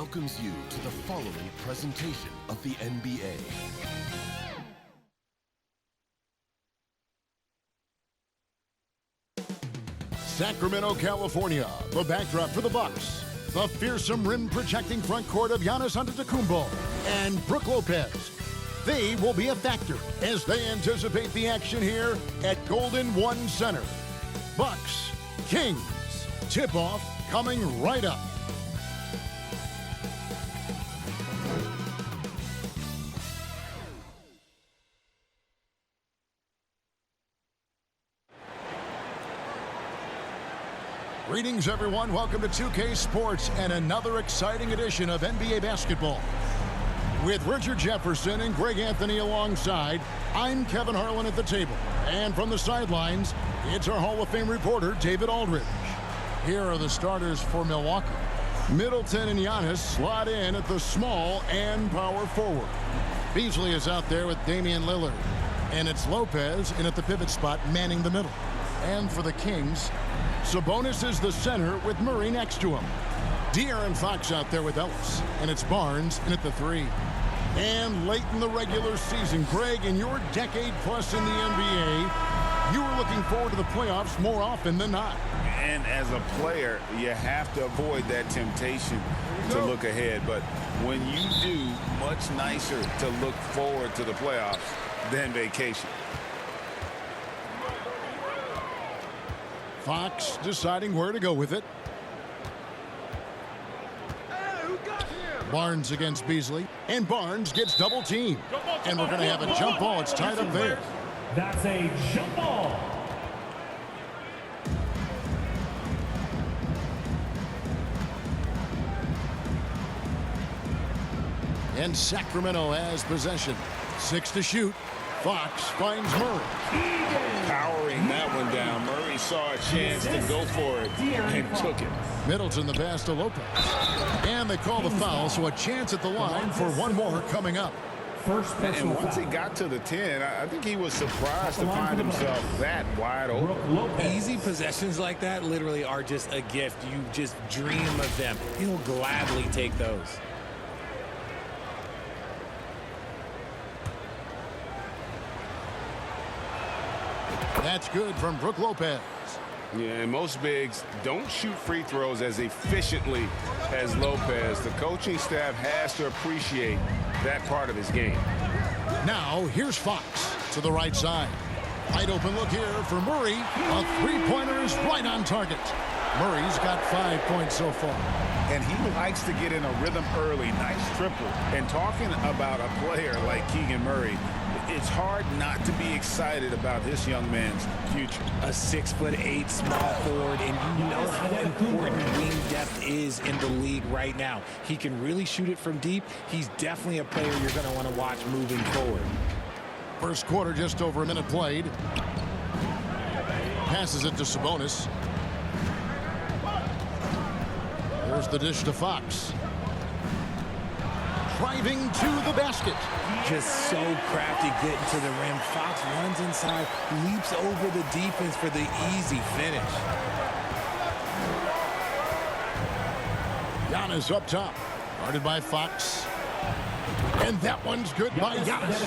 welcomes you to the following presentation of the NBA. Sacramento, California, the backdrop for the Bucks. The fearsome rim-protecting front court of Giannis Antetokounmpo and Brook Lopez. They will be a factor as they anticipate the action here at Golden One Center. Bucks, Kings, tip-off coming right up. Greetings, everyone. Welcome to 2K Sports and another exciting edition of NBA basketball. With Richard Jefferson and Greg Anthony alongside, I'm Kevin Harlan at the table. And from the sidelines, it's our Hall of Fame reporter, David Aldridge. Here are the starters for Milwaukee. Middleton and Giannis slot in at the small and power forward. Beasley is out there with Damian Lillard. And it's Lopez in at the pivot spot manning the middle. And for the Kings, Sabonis is the center with Murray next to him. De'Aaron Fox out there with Ellis. And it's Barnes in at the 3. And late in the regular season, Greg, in your decade plus in the NBA, you were looking forward to the playoffs more often than not. And as a player, you have to avoid that temptation to look ahead. But when you do, much nicer to look forward to the playoffs than vacation. Fox deciding where to go with it. Barnes against Beasley. And Barnes gets double teamed. And we're going to have a jump ball. It's tied up there. That's a jump ball. And Sacramento has possession. 6 to shoot. Fox finds Murray. Powering that one down. Murray saw a chance to go for it and took it. Middleton the pass to Lopez. And they call the foul, so a chance at the line for one more coming up. And once he got to the 10, I think he was surprised to find himself that wide open. Easy possessions like that literally are just a gift. You just dream of them. He'll gladly take those. That's good from Brook Lopez. Yeah, and most bigs don't shoot free throws as efficiently as Lopez. The coaching staff has to appreciate that part of his game. Now, here's Fox to the right side. Wide open look here for Murray. A three-pointer is right on target. Murray's got 5 points so far. And he likes to get in a rhythm early. Nice triple. And talking about a player like Keegan Murray, it's hard not to be excited about this young man's future. A 6'8" small forward, and you know how important wing depth is in the league right now. He can really shoot it from deep. He's definitely a player you're going to want to watch moving forward. First quarter, just over a minute played. Passes it to Sabonis. There's the dish to Fox. Driving to the basket. Just so crafty getting to the rim. Fox runs inside, leaps over the defense for the easy finish. Giannis up top. Guarded by Fox. And that one's good by Giannis.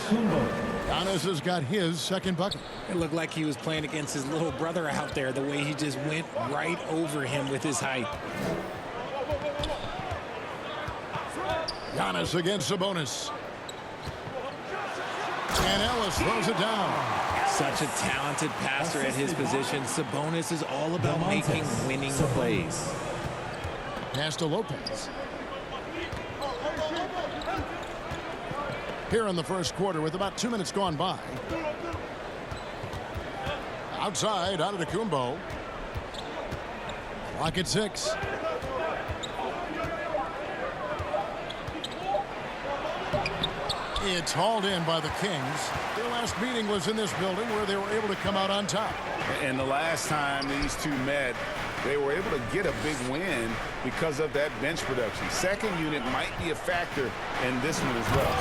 Giannis has got his second bucket. It looked like he was playing against his little brother out there, the way he just went right over him with his height. Giannis against Sabonis. And Ellis throws it down. Such a talented passer at his position. Sabonis is all about making winning plays. Pass to Lopez. Here in the first quarter with about 2 minutes gone by. Outside, Antetokounmpo. Clock at 6. It's hauled in by the Kings. Their last meeting was in this building where they were able to come out on top. And the last time these two met, they were able to get a big win because of that bench production. Second unit might be a factor in this one as well.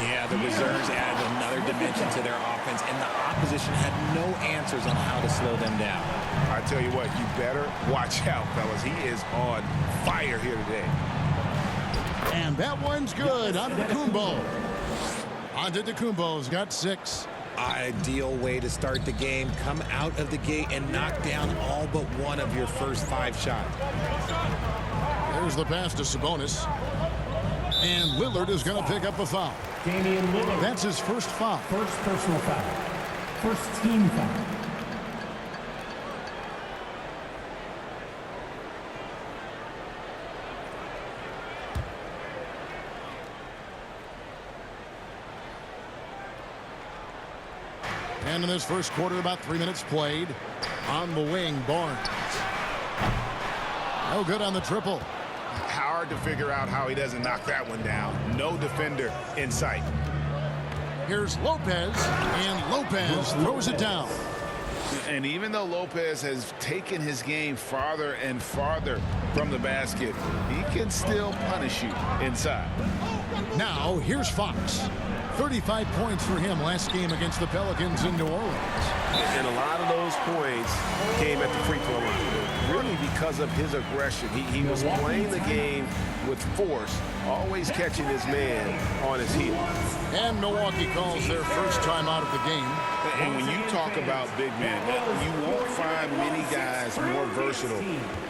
Yeah, the reserves added another dimension to their offense, and the opposition had no answers on how to slow them down. I tell you what, you better watch out, fellas. He is on fire here today. And that one's good. Antetokounmpo. Antetokounmpo's got 6. Ideal way to start the game. Come out of the gate and knock down all but one of your first 5 shots. There's the pass to Sabonis. And Lillard is going to pick up a foul. Damian Lillard. That's his first foul. First personal foul. First team foul. And in this first quarter, about 3 minutes played. On the wing, Barnes. No good on the triple. Hard to figure out how he doesn't knock that one down. No defender in sight. Here's Lopez, and Lopez throws it down. And even though Lopez has taken his game farther and farther from the basket, he can still punish you inside. Now, here's Fox. 35 points for him last game against the Pelicans in New Orleans. And a lot of those points came at the free throw line, really because of his aggression. He was playing the game with force, always catching his man on his heels. And Milwaukee calls their first time out of the game. And when you talk about big men, you won't find many guys more versatile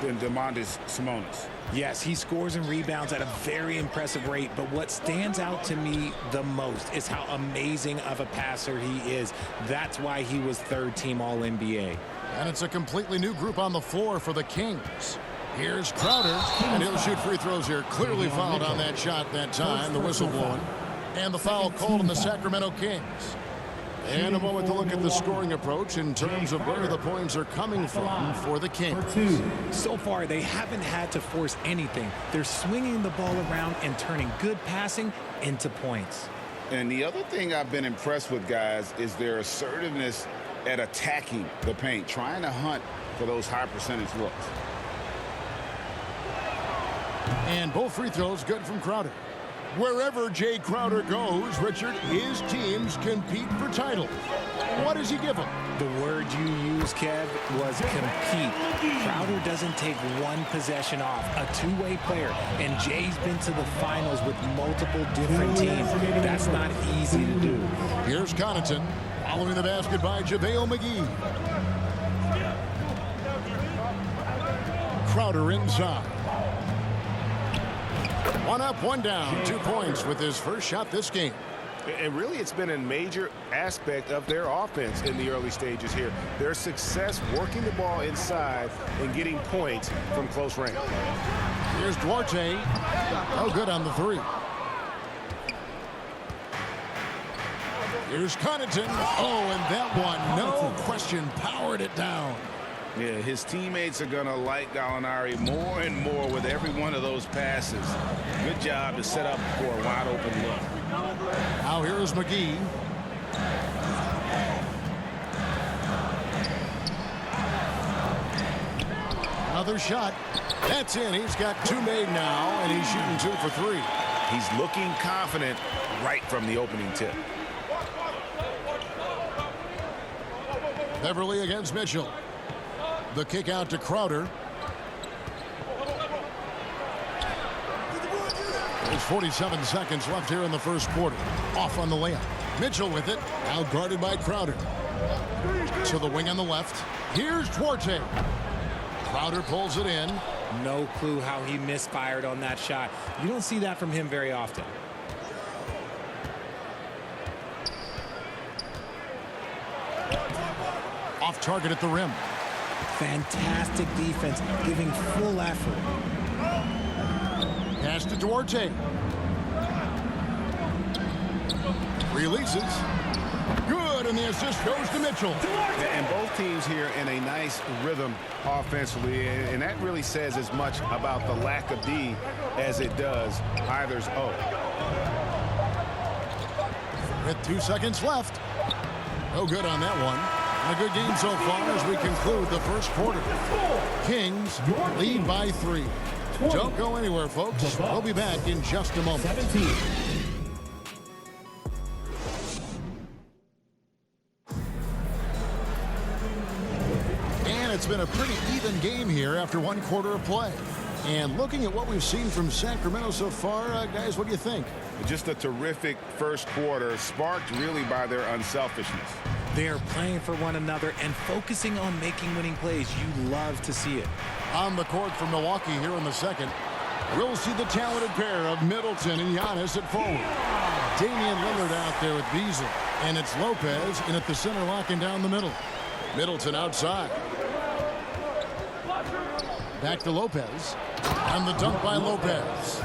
than Domantas Sabonis. Yes, he scores and rebounds at a very impressive rate, but what stands out to me the most is how amazing of a passer he is. That's why he was 3rd team All-NBA. And it's a completely new group on the floor for the Kings. Here's Crowder, and he'll shoot free throws here. Clearly fouled on that shot that time, the whistle blowing. And the foul called on the Sacramento Kings. And a moment to look at the scoring approach in terms of where the points are coming from for the Kings. So far, they haven't had to force anything. They're swinging the ball around and turning good passing into points. And the other thing I've been impressed with, guys, is their assertiveness at attacking the paint, trying to hunt for those high percentage looks. And both free throws good from Crowder. Wherever Jay Crowder goes, Richard, his teams compete for titles. What does he give them? The word you used, Kev, was compete. Crowder doesn't take one possession off, a two-way player, and Jay's been to the finals with multiple different teams. That's not easy to do. Here's Connaughton, following the basket by JaVale McGee. Crowder inside. One up, one down, 2 points with his first shot this game. And really, it's been a major aspect of their offense in the early stages here. Their success working the ball inside and getting points from close range. Here's Duarte. No good on the 3. Here's Connaughton. Oh, and that one, no question, powered it down. Yeah, his teammates are going to like Gallinari more and more with every one of those passes. Good job to set up for a wide open look. Now here is McGee. Another shot. That's in. He's got 2 made now, and he's shooting 2 for 3. He's looking confident right from the opening tip. Beverly against Mitchell. The kick out to Crowder. There's 47 seconds left here in the first quarter. Off on the layup. Mitchell with it. Now guarded by Crowder. To the wing on the left. Here's Duarte. Crowder pulls it in. No clue how he misfired on that shot. You don't see that from him very often. Off target at the rim. Fantastic defense, giving full effort. Pass to Duarte. Releases. Good, and the assist goes to Mitchell. And both teams here in a nice rhythm offensively, and that really says as much about the lack of D as it does either's O. With 2 seconds left. No good on that one. A good game so far as we conclude the first quarter. Kings lead by 3. Don't go anywhere, folks. We'll be back in just a moment. 17. And it's been a pretty even game here after 1 quarter of play. And looking at what we've seen from Sacramento so far, guys, what do you think? Just a terrific first quarter, sparked really by their unselfishness. They're playing for one another and focusing on making winning plays. You love to see it. On the court for Milwaukee here in the second, we'll see the talented pair of Middleton and Giannis at forward. Damian Lillard out there with Beasley. And it's Lopez in at the center, locking down the middle. Middleton outside. Back to Lopez. And the dunk by Lopez.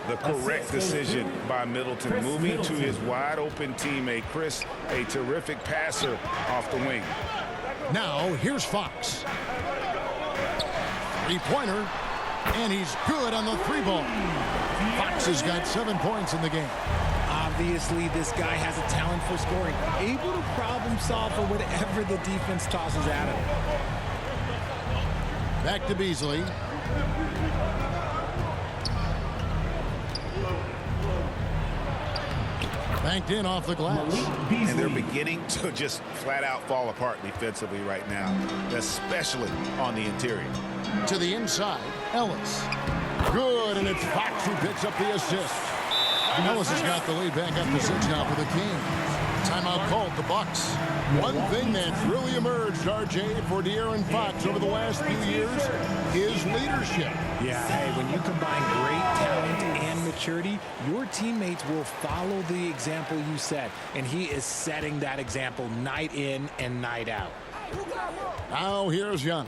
The correct decision by Middleton, moving to his wide-open teammate. Chris, a terrific passer off the wing. Now, here's Fox. Three-pointer. And he's good on the three ball. Fox has got 7 points in the game. Obviously, this guy has a talent for scoring, able to problem solve for whatever the defense tosses at him. Back to Beasley. Banked in off the glass. And they're beginning to just flat out fall apart defensively right now, especially on the interior. To the inside, Ellis. Good, and it's Fox who picks up the assist. Ellis has got the lead back up to 6 now for the Kings. Timeout called, the Bucks. One thing that's really emerged, RJ, for De'Aaron Fox over the last few years is leadership. Yeah, hey, when you combine great talent and maturity, your teammates will follow the example you set, and he is setting that example night in and night out. Now here's Giannis.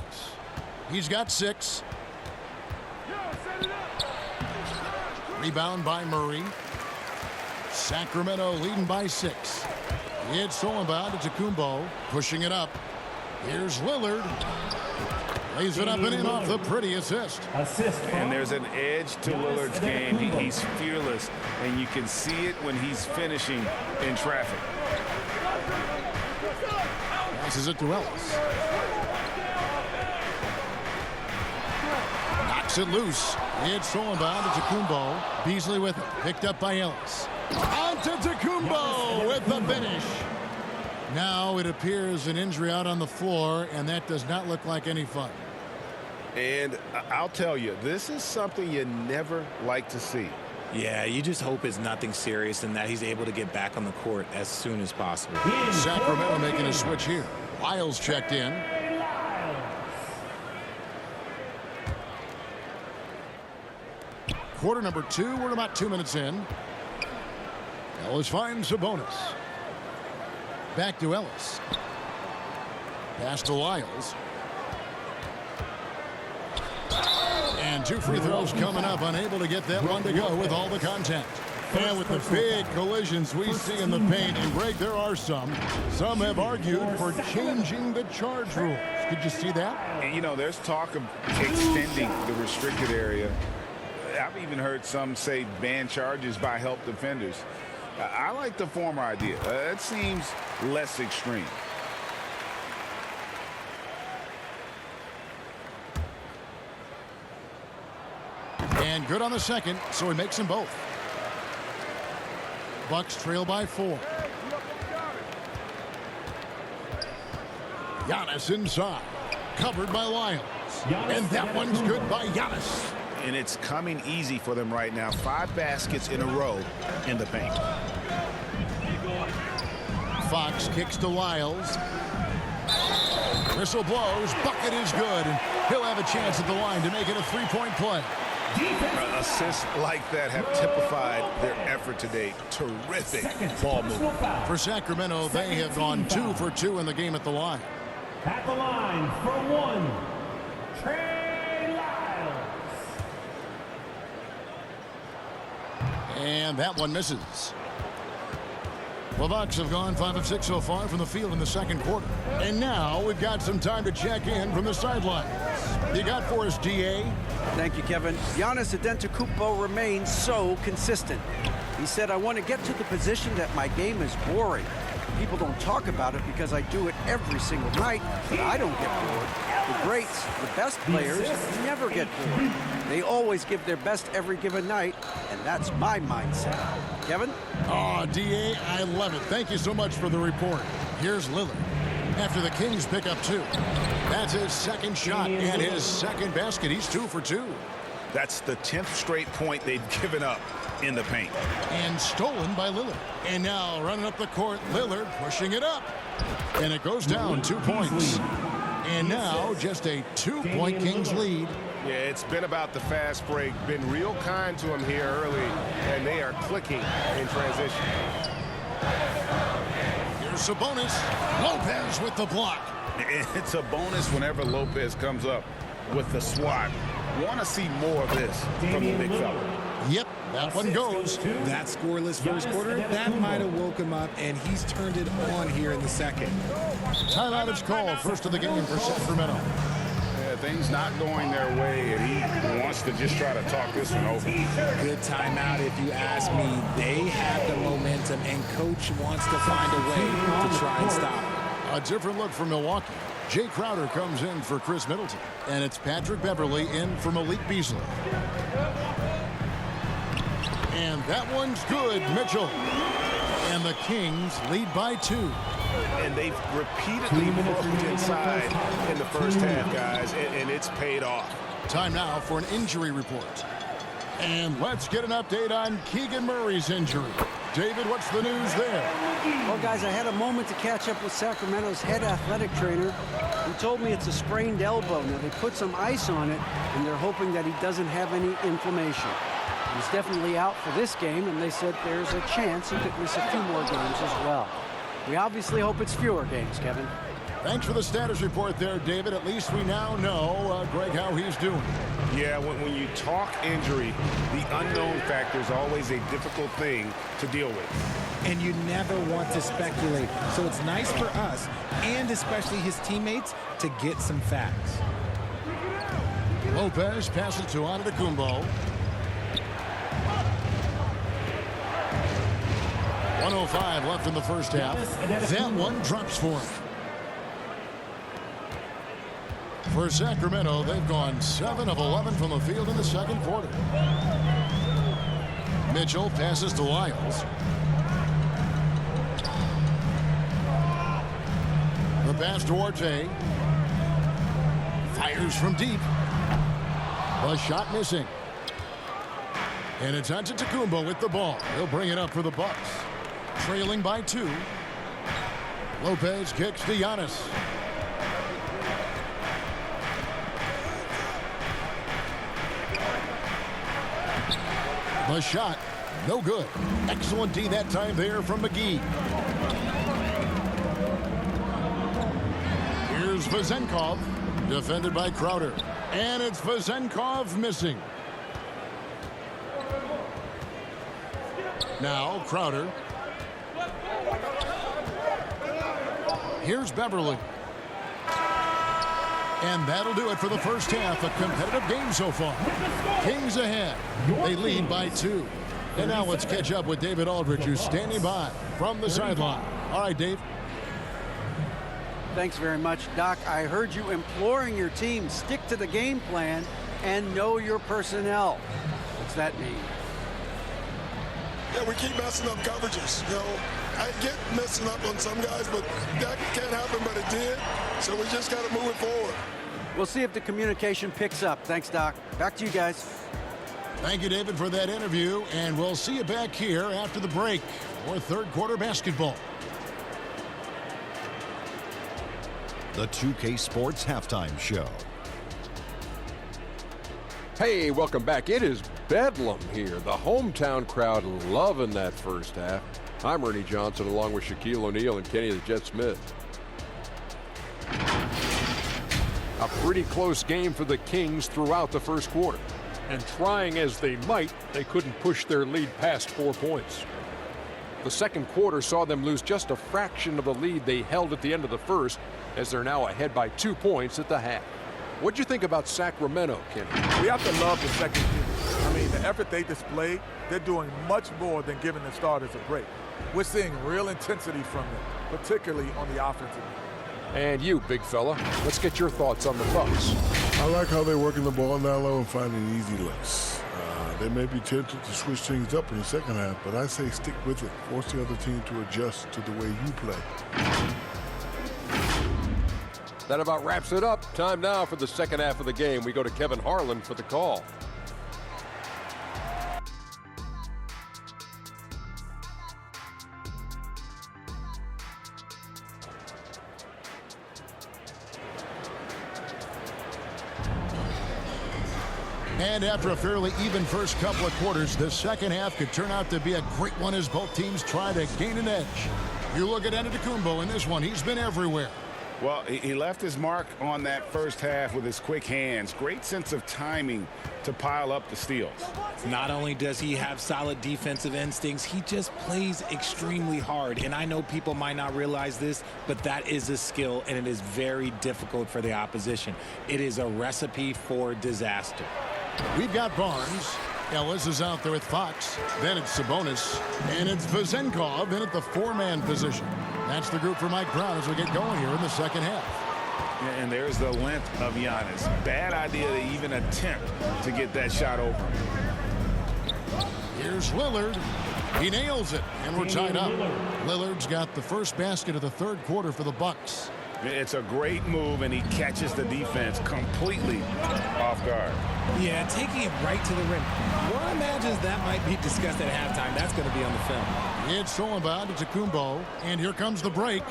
He's got 6. Rebound by Murray. Sacramento leading by 6. It's Solomon to Kumbo, pushing it up. Here's Lillard. Lays it up and in off the pretty assist. And there's an edge to Lillard's game. He's fearless, and you can see it when he's finishing in traffic. Passes it to Ellis. Knocks it loose. It's Solomon to Kumbo. Beasley with it. Picked up by Ellis. On to Tacumbo with the finish. Now it appears an injury out on the floor, and that does not look like any fun. And I'll tell you, this is something you never like to see. Yeah, you just hope it's nothing serious and that he's able to get back on the court as soon as possible. Sacramento making a switch here. Lyles checked in. Quarter number 2. We're about 2 minutes in. Ellis finds Sabonis. Back to Ellis. Pass to Lyles. And 2 free throws coming up. Unable to get that one to go with all the contact. And with the big collisions we see in the paint, and Greg, there are some. Some have argued for changing the charge rules. Did you see that? And, you know, there's talk of extending the restricted area. I've even heard some say ban charges by help defenders. I like the former idea. It seems less extreme. And good on the second, so he makes them both. Bucks trail by 4. Giannis inside. Covered by Lyles. And that one's good by Giannis. And it's coming easy for them right now. 5 baskets in a row in the paint. Fox kicks to Lyles. Whistle blows. Bucket is good. And he'll have a chance at the line to make it a 3-point play. Assists like that have typified their effort today. Terrific ball movement. For Sacramento, they have gone 2 for 2 in the game at the line. At the line for 1, Trey Lyles. And that one misses. The Bucks have gone 5 of 6 so far from the field in the second quarter. And now we've got some time to check in from the sidelines. You got for us, DA? Thank you, Kevin. Giannis Antetokounmpo remains so consistent. He said, I want to get to the position that my game is boring. People don't talk about it because I do it every single night, but I don't get bored. The greats, the best players, never get bored. They always give their best every given night, and that's my mindset. Kevin? Oh, DA, I love it. Thank you so much for the report. Here's Lillard. After the Kings pick up 2. That's his second shot and his second basket. He's 2 for 2. That's the 10th straight point they've given up in the paint. And stolen by Lillard. And now running up the court, Lillard pushing it up. And it goes down 2 points. And now just a 2-point Kings lead. Yeah, it's been about the fast break. Been real kind to him here early, and they are clicking in transition. Here's a bonus. Lopez with the block. It's a bonus whenever Lopez comes up with the swat. Want to see more of this from the big fella. Yep, that one goes. That scoreless first quarter, that might have woke him up, and he's turned it on here in the second. Timeout is called, first of the game for Sacramento. Yeah, things not going their way, and he wants to just try to talk this one over. Good timeout if you ask me. They have the momentum, and coach wants to find a way to try and stop it. A different look for Milwaukee. Jay Crowder comes in for Chris Middleton, and it's Patrick Beverley in for Malik Beasley. And that one's good, Mitchell. And the Kings lead by 2. And they've repeatedly moved inside in the first half, guys, and it's paid off. Time now for an injury report. And let's get an update on Keegan Murray's injury. David, what's the news there? Well, guys, I had a moment to catch up with Sacramento's head athletic trainer, who told me it's a sprained elbow. Now, they put some ice on it, and they're hoping that he doesn't have any inflammation. He's definitely out for this game, and they said there's a chance he could miss a few more games as well. We obviously hope it's fewer games, Kevin. Thanks for the status report there, David. At least we now know, Greg, how he's doing. Yeah, when you talk injury, the unknown factor is always a difficult thing to deal with. And you never want to speculate. So it's nice for us, and especially his teammates, to get some facts. Lopez passes to Antetokounmpo. 1:05 left in the first half. That one drops for him. For Sacramento, they've gone 7 of 11 from the field in the second quarter. Mitchell passes to Lyles. The pass to Orte. Fires from deep. The shot missing. And it's Antetokounmpo with the ball. He'll bring it up for the Bucks. Trailing by 2. Lopez kicks to Giannis. The shot, no good. Excellent D that time there from McGee. Here's Vezenkov, defended by Crowder. And it's Vezenkov missing. Now Crowder. Here's Beverly. And that'll do it for the first half. A competitive game so far. Kings ahead. They lead by 2. And now let's catch up with David Aldridge, who's standing by from the sideline. All right, Dave. Thanks very much, Doc. I heard you imploring your team, stick to the game plan and know your personnel. What's that mean? Yeah, we keep messing up coverages. You know, I get messing up on some guys, but that can't happen, but it did. So we just got to move it forward. We'll see if the communication picks up. Thanks, Doc. Back to you guys. Thank you, David, for that interview. And we'll see you back here after the break for third quarter basketball. The 2K Sports Halftime Show. Hey, welcome back. It is Bedlam here. The hometown crowd loving that first half. I'm Ernie Johnson along with Shaquille O'Neal and Kenny the Jet Smith. A pretty close game for the Kings throughout the first quarter. And trying as they might, they couldn't push their lead past 4 points. The second quarter saw them lose just a fraction of the lead they held at the end of the first, as they're now ahead by 2 points at the half. What'd you think about Sacramento, Kenny? We have to love the second unit. I mean, the effort they displayed, they're doing much more than giving the starters a break. We're seeing real intensity from them, particularly on the offensive end. And you, big fella, let's get your thoughts on the Bucks. I like how they're working the ball down low and finding easy looks. They may be tempted to switch things up in the second half, but I say stick with it. Force the other team to adjust to the way you play. That about wraps it up. Time now for the second half of the game. We go to Kevin Harlan for the call. And after a fairly even first couple of quarters, the second half could turn out to be a great one as both teams try to gain an edge. You look at Antetokounmpo in this one. He's been everywhere. Well, he left his mark on that first half with his quick hands. Great sense of timing to pile up the steals. Not only does he have solid defensive instincts, he just plays extremely hard. And I know people might not realize this, but that is a skill, and it is very difficult for the opposition. It is a recipe for disaster. We've got Barnes. Ellis is out there with Fox. Then it's Sabonis. And it's Vezenkov in at the four-man position. That's the group for Mike Brown as we get going here in the second half. And there's the length of Giannis. Bad idea to even attempt to get that shot over. Here's Lillard. He nails it, and we're tied up. Lillard's got the first basket of the third quarter for the Bucks. It's a great move, and he catches the defense completely off guard. Yeah, taking it right to the rim. One imagines that might be discussed at halftime. That's going to be on the film. It's stolen by Antetokounmpo, and here comes the break.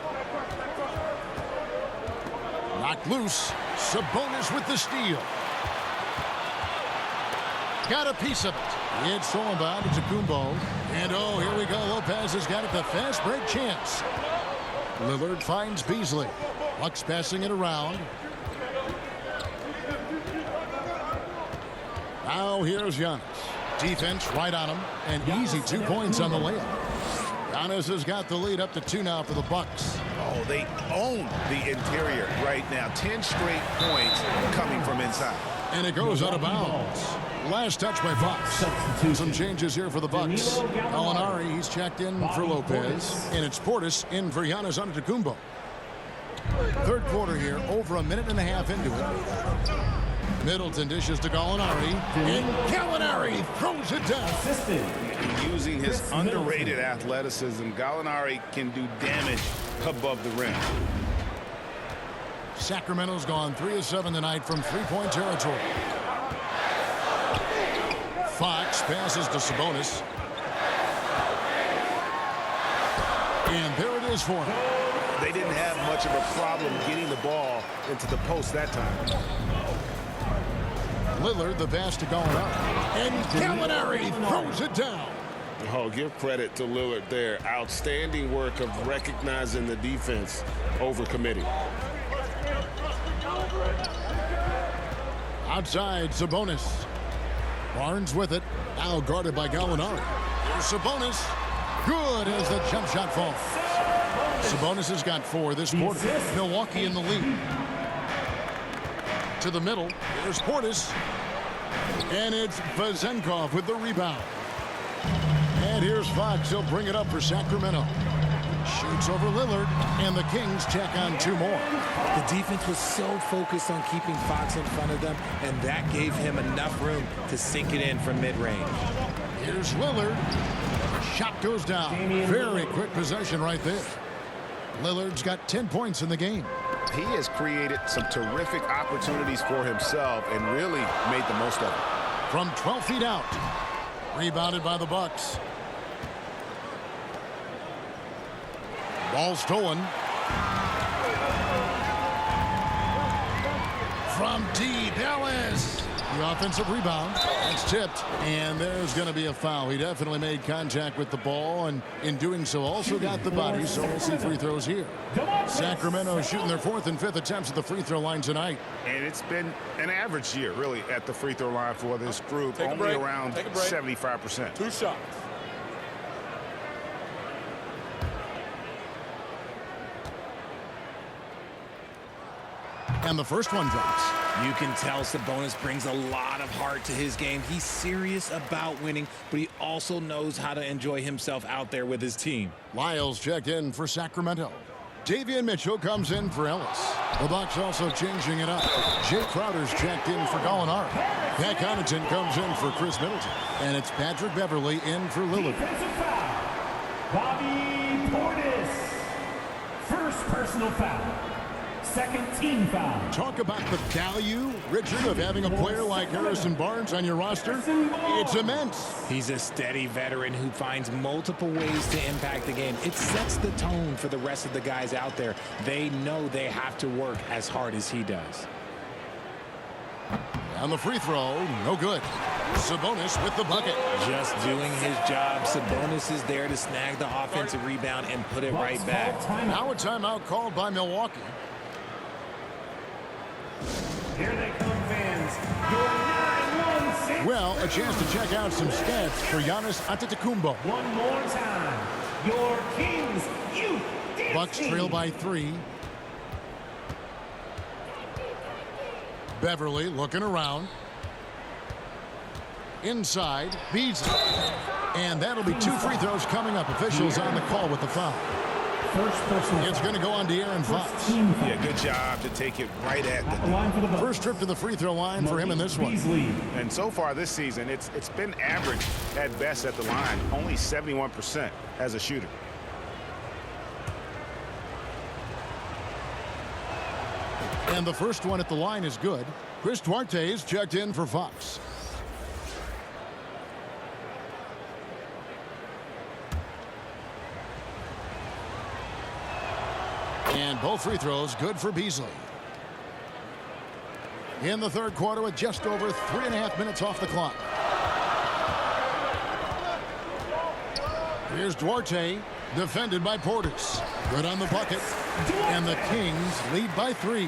Knocked loose. Sabonis with the steal. Got a piece of it. It's stolen by Antetokounmpo. And oh, here we go. Lopez has got it. The fast break chance. Lillard finds Beasley. Bucks passing it around. Now here's Giannis. Defense right on him. And easy 2 points on the layup. Giannis has got the lead up to 2 now for the Bucks. Oh, they own the interior right now. 10 straight points coming from inside. And it goes out of bounds. Last touch by Fox. Some changes here for the Bucks. Gallinari, he's checked in for Lopez. And it's Portis in for Giannis Antetokounmpo. Third quarter here, over a minute and a half into it. Middleton dishes to Gallinari. And Gallinari throws it down. Using his underrated athleticism, Gallinari can do damage above the rim. Sacramento's gone 3 of 7 tonight from three-point territory. Fox passes to Sabonis. And there it is for him. They didn't have much of a problem getting the ball into the post that time. Lillard, the pass to Gallinari. And Gallinari throws it down. Oh, give credit to Lillard there. Outstanding work of recognizing the defense over committing. Outside, Sabonis. Barnes with it. Now guarded by Gallinari. Here's Sabonis. Good as the jump shot falls. Sabonis has got 4 this quarter. Milwaukee in the lead. To the middle. Here's Portis. And it's Vezenkov with the rebound. And here's Fox. He'll bring it up for Sacramento. Shoots over Lillard. And the Kings check on 2 more. The defense was so focused on keeping Fox in front of them, and that gave him enough room to sink it in from mid-range. Here's Lillard. Shot goes down. Very quick possession right there. Lillard's got 10 points in the game. He has created some terrific opportunities for himself and really made the most of it. From 12 feet out. Rebounded by the Bucks. Ball stolen. From deep, Ellis. The offensive rebound. It's tipped. And there's going to be a foul. He definitely made contact with the ball, and in doing so also got the body, so we'll see free throws here. Sacramento shooting their 4th and 5th attempts at the free throw line tonight. And it's been an average year, really, at the free throw line for this group. Only around 75%. 2 shots. And the first one drops. You can tell Sabonis brings a lot of heart to his game. He's serious about winning, but he also knows how to enjoy himself out there with his team. Lyles checked in for Sacramento. Davian Mitchell comes in for Ellis. The Bucks also changing it up. Jay Crowder's checked in for Gallinari. Pat Connaughton comes in for Chris Middleton. And it's Patrick Beverly in for Lillard. Defensive foul. Bobby Portis. First personal foul. Second team foul. Talk about the value, Richard, of having a player like Harrison Barnes on your roster. It's immense. He's a steady veteran who finds multiple ways to impact the game. It sets the tone for the rest of the guys out there. They know they have to work as hard as he does. On the free throw, no good. Sabonis with the bucket. Just doing his job. Sabonis is there to snag the offensive rebound and put it right back. Now a timeout called by Milwaukee. Here they come, fans. Your 9-1-6. Well, a chance to check out some stats for Giannis Antetokounmpo. One more time. Your Kings Youth Dance Bucks Team. trail by 3. Beverly looking around. Inside, Beasley. And that'll be 2 free throws coming up. Officials on the call with the foul. It's going to go on De'Aaron Fox. Yeah, good job to take it right at the first trip to the free throw line for him in this one. And so far this season, it's been average at best at the line. Only 71% as a shooter. And the first one at the line is good. Chris Duarte is checked in for Fox. And both free throws good for Beasley. In the third quarter with just over 3.5 minutes off the clock. Here's Duarte, defended by Portis. Good on the bucket. And the Kings lead by 3.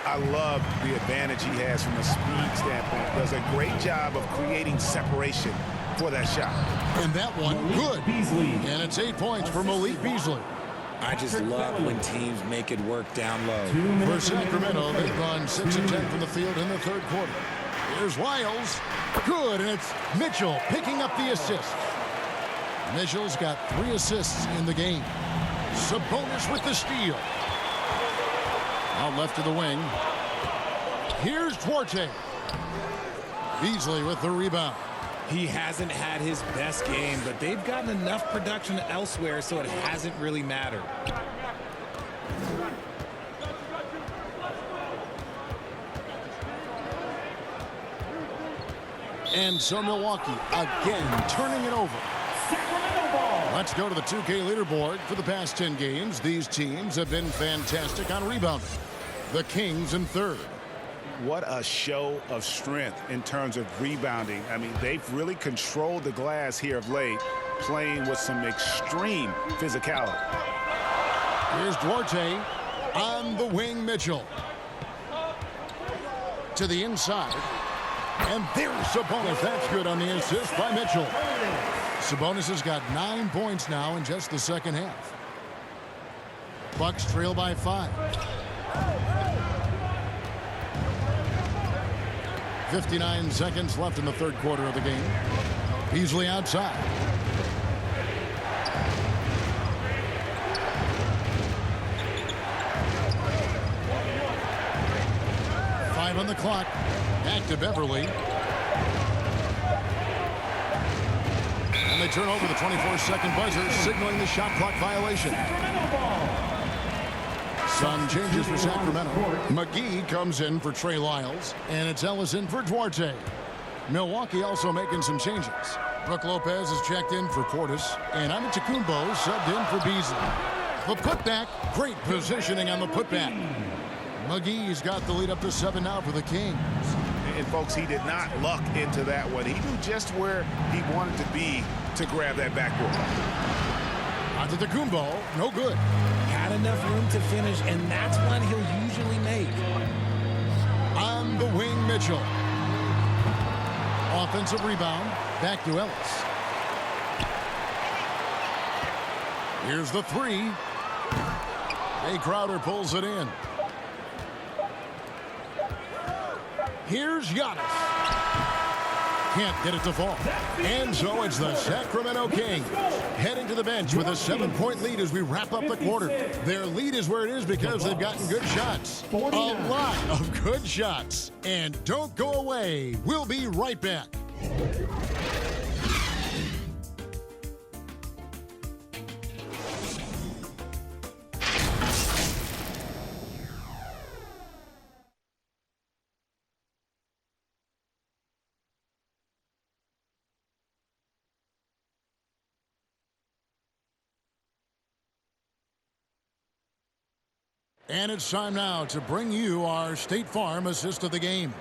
I love the advantage he has from a speed standpoint. Does a great job of creating separation for that shot. And that one, good. And it's 8 points for Malik Beasley. I just love when teams make it work down low. For Sacramento, they've gone 6 of 10 from the field in the third quarter. Here's Wiles. Good, and it's Mitchell picking up the assist. Mitchell's got 3 assists in the game. Sabonis with the steal. Out left to the wing. Here's Duarte. Beasley with the rebound. He hasn't had his best game, but they've gotten enough production elsewhere, so it hasn't really mattered. And so Milwaukee again turning it over. Let's go to the 2K leaderboard. For the past 10 games, these teams have been fantastic on rebounding. The Kings in third. What a show of strength in terms of rebounding. I mean, they've really controlled the glass here of late, playing with some extreme physicality. Here's Duarte on the wing. Mitchell to the inside. And there's Sabonis. That's good on the assist by Mitchell. Sabonis has got 9 points now in just the second half. Bucks trail by 5. 59 seconds left in the third quarter of the game. Beasley outside. Five on the clock. Back to Beverly. And they turn over the 24-second buzzer, signaling the shot clock violation. Some changes for Sacramento. McGee comes in for Trey Lyles, and it's Ellison for Duarte. Milwaukee also making some changes. Brook Lopez is checked in for Portis, and Antetokounmpo subbed in for Beasley. The putback, great positioning on the putback. McGee's got the lead up to 7 now for the Kings. And folks, he did not luck into that one. He knew just where he wanted to be to grab that backboard. Antetokounmpo, no good. Had enough room to finish, and that's one he'll usually make. On the wing, Mitchell. Offensive rebound, back to Ellis. Here's the 3. Jay Crowder pulls it in. Here's Giannis. Can't get it to fall. And so it's the Sacramento Kings heading to the bench with a 7-point lead as we wrap up the quarter. Their lead is where it is because they've gotten good shots. A lot of good shots. And don't go away. We'll be right back. And it's time now to bring you our State Farm assist of the game.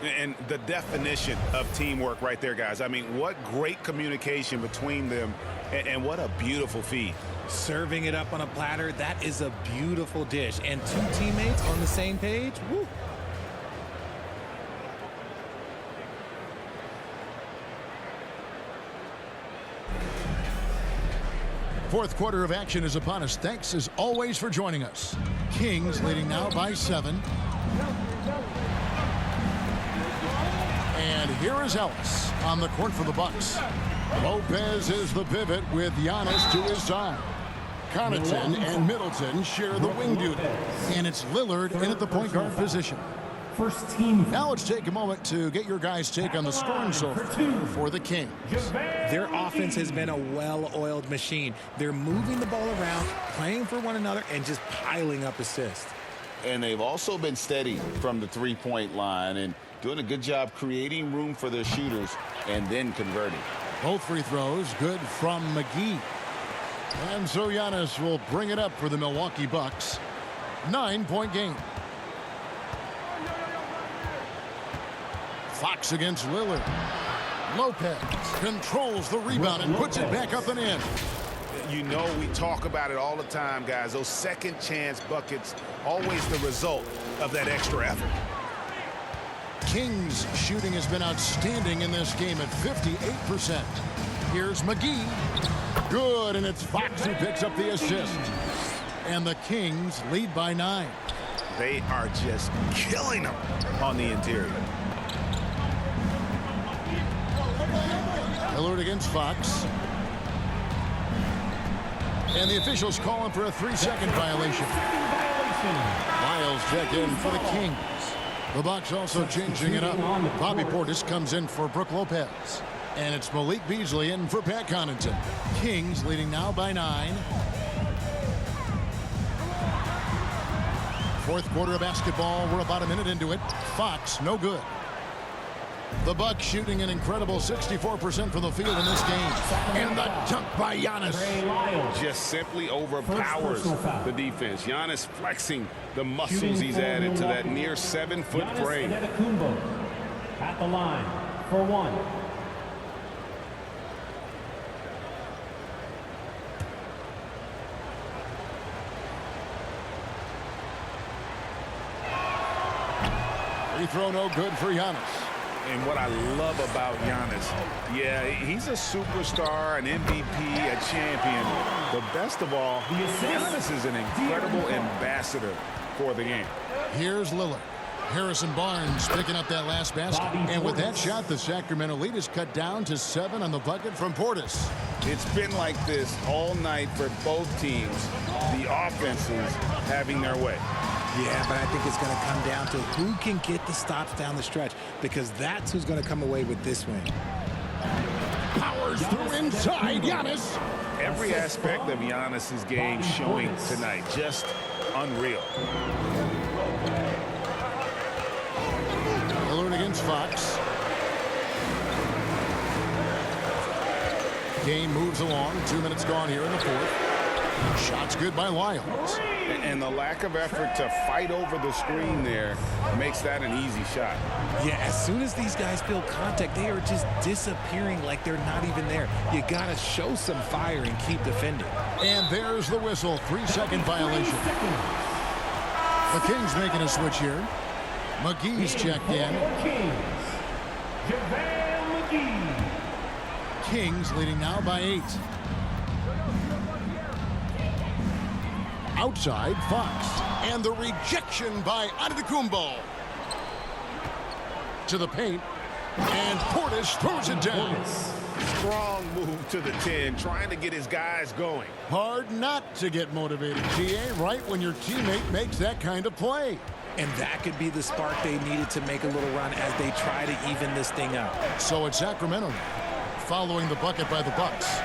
And the definition of teamwork right there, guys. I mean, what great communication between them, and what a beautiful feed. Serving it up on a platter, that is a beautiful dish. And two teammates on the same page, woo. Fourth quarter of action is upon us. Thanks as always for joining us. Kings leading now by 7. And here is Ellis on the court for the Bucks. Lopez is the pivot with Giannis to his side. Connaughton and Middleton share the wing duty. And it's Lillard in at the point guard position. First team. Now let's take a moment to get your guys' take on the scoring so far for the Kings. Their offense has been a well-oiled machine. They're moving the ball around, playing for one another, and just piling up assists. And they've also been steady from the three-point line and doing a good job creating room for their shooters and then converting. Both free throws good from McGee. And so Giannis will bring it up for the Milwaukee Bucks. 9-point game. Fox against Lillard. Lopez controls the rebound and puts it back up and in. You know, we talk about it all the time, guys. Those second chance buckets, always the result of that extra effort. Kings shooting has been outstanding in this game at 58%. Here's McGee. Good, and it's Fox who picks up the assist. And the Kings lead by 9. They are just killing them on the interior. Lillard against Fox. And the officials calling for a 3-second violation. Lyles check in for the Kings. The Bucks also changing it up. Bobby Portis comes in for Brook Lopez. And it's Malik Beasley in for Pat Connaughton. Kings leading now by 9. Fourth quarter of basketball. We're about a minute into it. Fox, no good. The Bucks shooting an incredible 64% from the field in this game. And the dunk by Giannis. Just simply overpowers the defense. Giannis flexing the muscles he's added to that near 7-foot frame. At the line for 1. Free throw no good for Giannis. And what I love about Giannis, yeah, he's a superstar, an MVP, a champion. But best of all, Giannis is an incredible ambassador for the game. Here's Lillard. Harrison Barnes picking up that last basket. And with that shot, the Sacramento lead is cut down to 7 on the bucket from Portis. It's been like this all night for both teams. The offenses having their way. Yeah, but I think it's going to come down to who can get the stops down the stretch, because that's who's going to come away with this win. Powers through inside, Giannis. Every aspect of Giannis's game showing tonight, just unreal. Lillard against Fox. Game moves along. 2 minutes gone here in the fourth. Shots good by Lyles. And the lack of effort to fight over the screen there makes that an easy shot. Yeah, as soon as these guys feel contact, they are just disappearing like they're not even there. You got to show some fire and keep defending. And there's the whistle. 3-second violation. The Kings making a switch here. McGee's checked in. Kings leading now by 8. Outside, Fox. And the rejection by Antetokounmpo. To the paint. And Portis throws it down. Strong move to the 10, trying to get his guys going. Hard not to get motivated, GA, right when your teammate makes that kind of play. And that could be the spark they needed to make a little run as they try to even this thing up. So it's Sacramento following the bucket by the Bucks.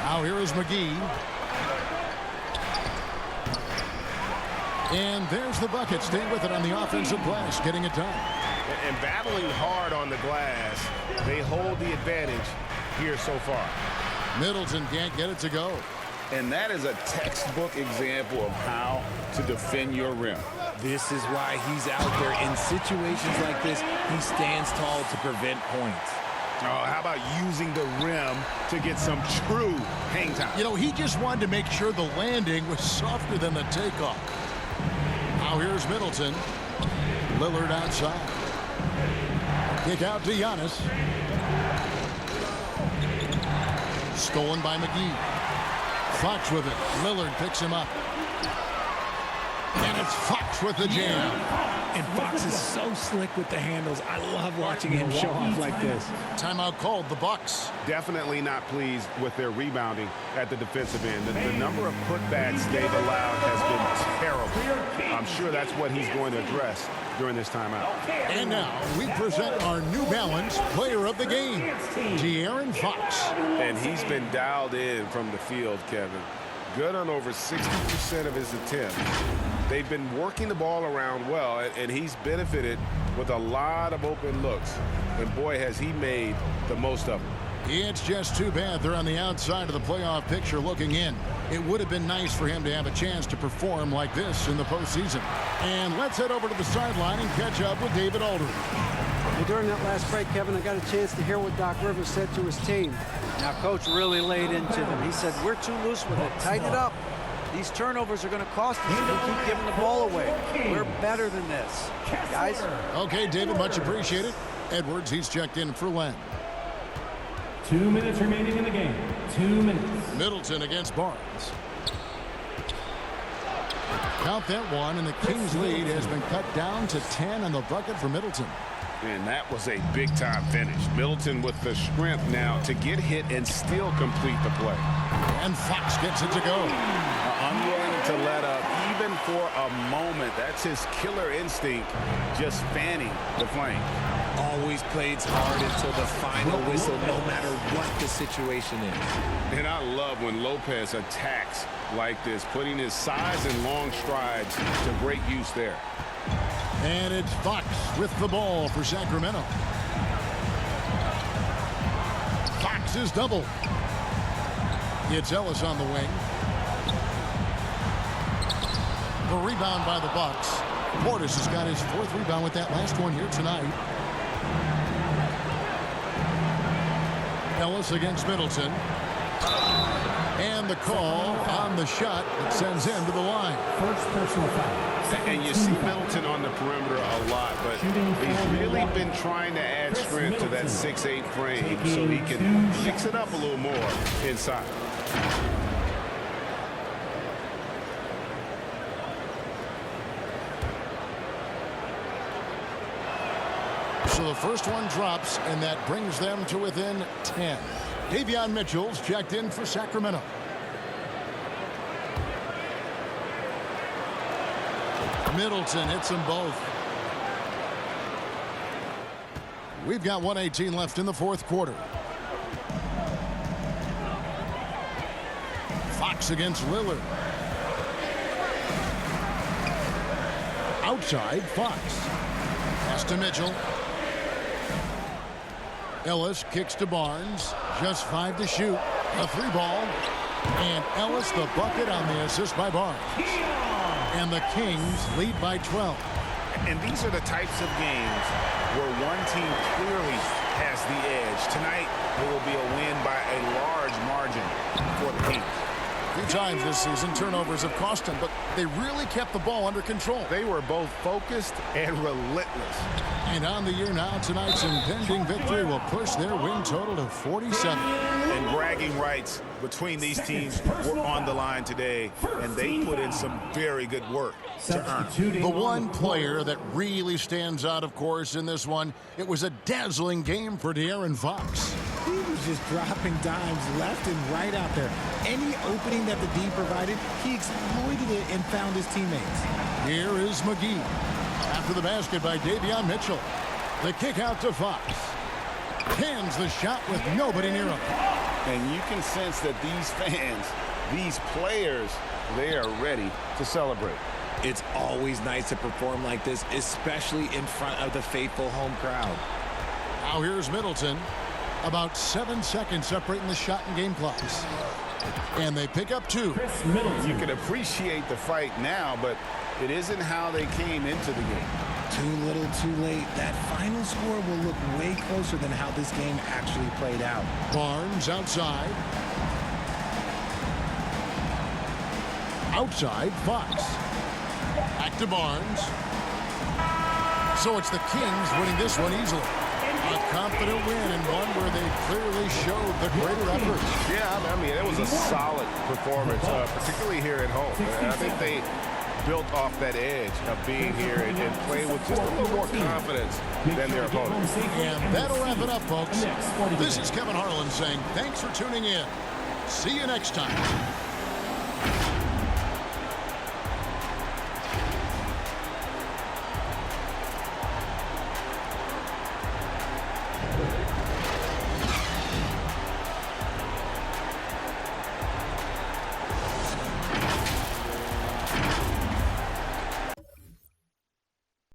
Now here is McGee. And there's the bucket. Stay with it on the offensive glass, getting it done. And battling hard on the glass, they hold the advantage here so far. Middleton can't get it to go. And that is a textbook example of how to defend your rim. This is why he's out there. In situations like this, he stands tall to prevent points. Oh, how about using the rim to get some true hang time? You know, he just wanted to make sure the landing was softer than the takeoff. Now here's Middleton. Lillard outside. Kick out to Giannis. Stolen by McGee. Fox with it. Lillard picks him up. And it's Fox with the jam. And Fox is so slick with the handles. I love watching him show off like this. Timeout called, the Bucks. Definitely not pleased with their rebounding at the defensive end. The number of putbacks they've allowed has been terrible. I'm sure that's what he's going to address during this timeout. And now we present our New Balance player of the game, De'Aaron Fox. And he's been dialed in from the field, Kevin. Good on over 60% of his attempts. They've been working the ball around well, and he's benefited with a lot of open looks. And boy, has he made the most of them. It's just too bad they're on the outside of the playoff picture looking in. It would have been nice for him to have a chance to perform like this in the postseason. And let's head over to the sideline and catch up with David Aldridge. Well, during that last break, Kevin, I got a chance to hear what Doc Rivers said to his team. Now, Coach really laid into them. He said, we're too loose with it. Tighten it up. These turnovers are going to cost us if we keep giving the ball away. We're better than this, guys. Okay, David, much appreciated. Edwards, he's checked in for Len. 2 minutes remaining in the game. 2 minutes. Middleton against Barnes. Count that one, and the Kings' lead has been cut down to 10 on the bucket for Middleton. And that was a big-time finish. Middleton with the strength now to get hit and still complete the play. And Fox gets it to go. Unwilling to let up even for a moment. That's his killer instinct, just fanning the flame. Always plays hard until the final whistle, no matter what the situation is. And I love when Lopez attacks like this, putting his size and long strides to great use there. And it's Fox with the ball for Sacramento. Fox is double. It's Ellis on the wing. The rebound by the Bucks. Portis has got his fourth rebound with that last one here tonight. Ellis against Middleton. And the call on the shot that sends him to the line. First personal foul. And you see Middleton on the perimeter a lot, but he's really been trying to add strength to that 6'8" frame so he can mix it up a little more inside. So the first one drops, and that brings them to within 10. Davion Mitchell's checked in for Sacramento. Middleton hits them both. We've got 1:18 left in the fourth quarter. Fox against Lillard. Outside, Fox. Pass to Mitchell. Ellis kicks to Barnes. Just 5 to shoot. A 3 ball. And Ellis the bucket on the assist by Barnes. And the Kings lead by 12. And these are the types of games where one team clearly has the edge. Tonight, it will be a win by a large margin for the Kings. 3 times this season, turnovers have cost them, but they really kept the ball under control. They were both focused and relentless. And on the year now, tonight's impending victory will push their win total to 47. And bragging rights between these teams were on the line today, and they put in some very good work to earn. The one player that really stands out, of course, in this one, it was a dazzling game for De'Aaron Fox. He was just dropping dimes left and right out there. Any opening that the D provided, he exploited it and found his teammates. Here is McGee. After the basket by Davion Mitchell. The kick out to Fox. Hands the shot with nobody near him. And you can sense that these fans, these players, they are ready to celebrate. It's always nice to perform like this, especially in front of the faithful home crowd. Now here's Middleton. About 7 seconds separating the shot and game clocks. And they pick up 2. You can appreciate the fight now, but It isn't how they came into the game. Too little, too late. That final score will look way closer than how this game actually played out. Barnes outside. Outside, Fox. Back to Barnes. So it's the Kings winning this one easily. A confident win and one where they clearly showed the greater effort. Yeah, I mean, it was a solid performance, particularly here at home. And I think they built off that edge of being here and playing with just a little more confidence than their opponents. And that'll wrap it up, folks. This is Kevin Harlan saying thanks for tuning in. See you next time.